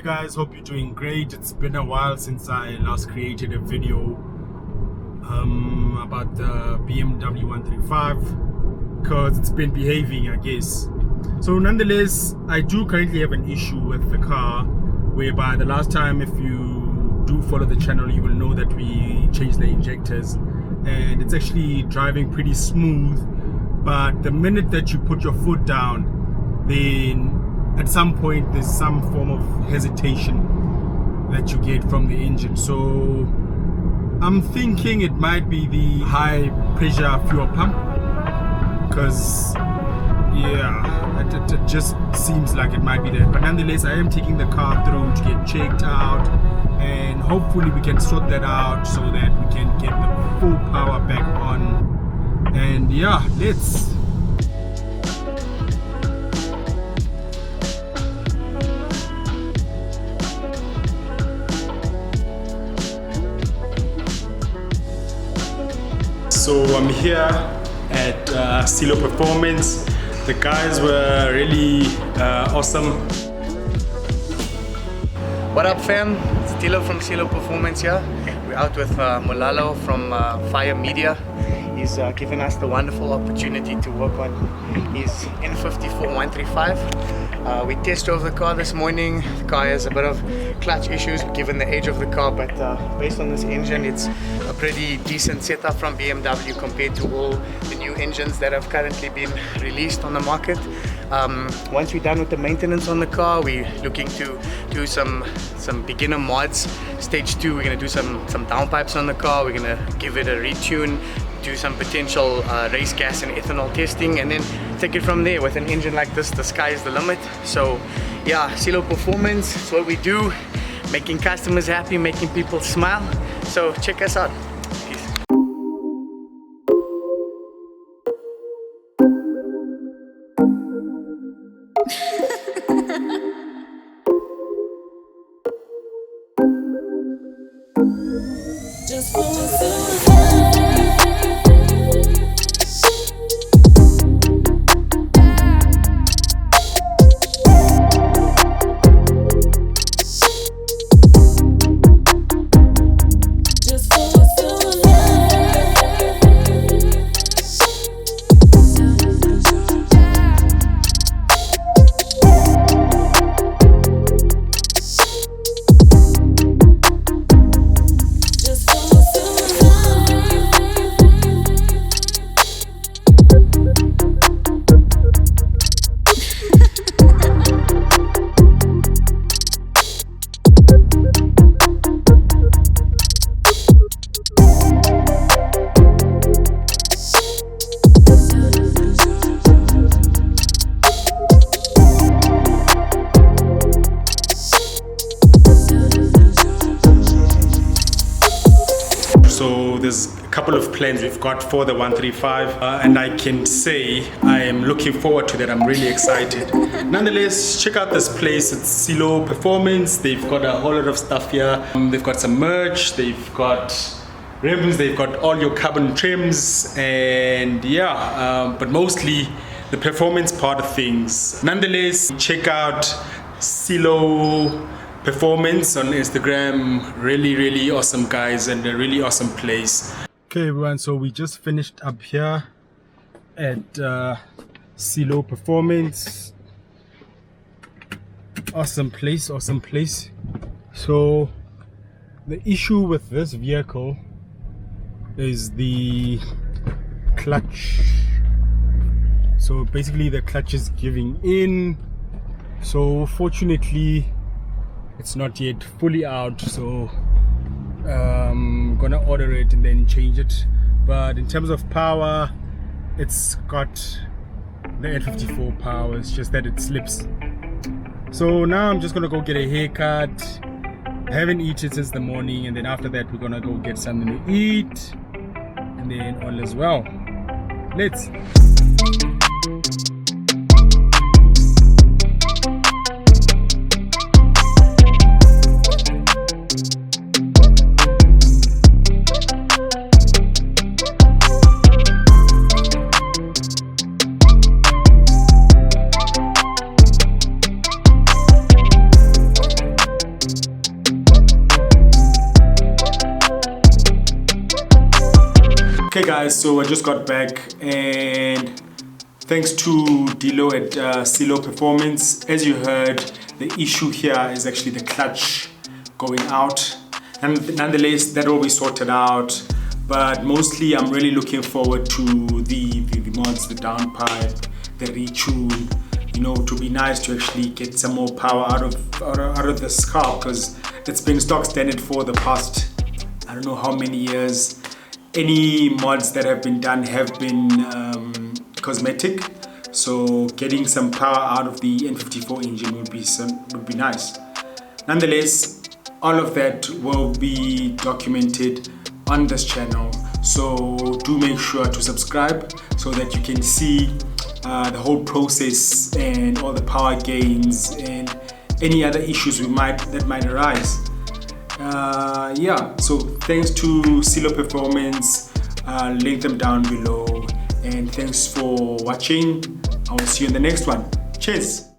guys, hope you're doing great. It's been a while since I last created a video about the BMW 135 because it's been behaving, I guess. So nonetheless, I do currently have an issue with the car, whereby the last time, if you do follow the channel, you will know that we changed the injectors and it's actually driving pretty smooth. But the minute that you put your foot down, then at some point there's some form of hesitation that you get from the engine. So I'm thinking it might be the high pressure fuel pump, because it just seems like it might be that. But nonetheless, I am taking the car through to get checked out, and hopefully we can sort that out so that we can get the full power back on. And yeah, let's. So I'm here at Seelo Performance. The guys were really awesome. What up, fam? It's Seelo from Seelo Performance here. We're out with Molalo from Fire Media. He's given us the wonderful opportunity to work on his N54 135. We test drove the car this morning. The car has a bit of clutch issues given the age of the car, but based on this engine, it's a pretty decent setup from BMW compared to all the new engines that have currently been released on the market. Once we're done with the maintenance on the car, we're looking to do some beginner mods. Stage 2, we're going to do some downpipes on the car. We're going to give it a retune, do some potential race gas and ethanol testing, and then take it from there. With an engine like this, the sky is the limit. So yeah, Seelo Performance, it's what we do, making customers happy, making people smile. So check us out. Peace. Just for So there's a couple of plans we've got for the 135, and I can say I am looking forward to that. I'm really excited. Nonetheless, check out this place. It's Seelo Performance. They've got a whole lot of stuff here. They've got some merch, they've got rims, they've got all your carbon trims, and yeah, but mostly the performance part of things. Nonetheless, check out Seelo Performance on Instagram. Really awesome guys, and a really awesome place. Okay everyone, so we just finished up here at Seelo Performance. Awesome place. So the issue with this vehicle is the clutch. So basically the clutch is giving in. So fortunately it's not yet fully out, so I'm gonna order it and then change it. But in terms of power, it's got the N54 power, it's just that it slips. So now I'm just gonna go get a haircut. I haven't eaten since the morning, and then after that we're gonna go get something to eat, and then all is well. Let's. Okay guys, so I just got back, and thanks to Dilo at Seelo Performance. As you heard, the issue here is actually the clutch going out, and nonetheless that will be sorted out. But mostly I'm really looking forward to the mods, the downpipe, the retune, you know, to be nice to actually get some more power out of this car, because it's been stock standard for the past, I don't know how many years. Any mods that have been done have been cosmetic, so getting some power out of the N54 engine would be nice. Nonetheless, all of that will be documented on this channel, so do make sure to subscribe so that you can see the whole process and all the power gains and any other issues that might arise. Yeah, so thanks to Seelo Performance, link them down below, and thanks for watching. I will see you in the next one. Cheers.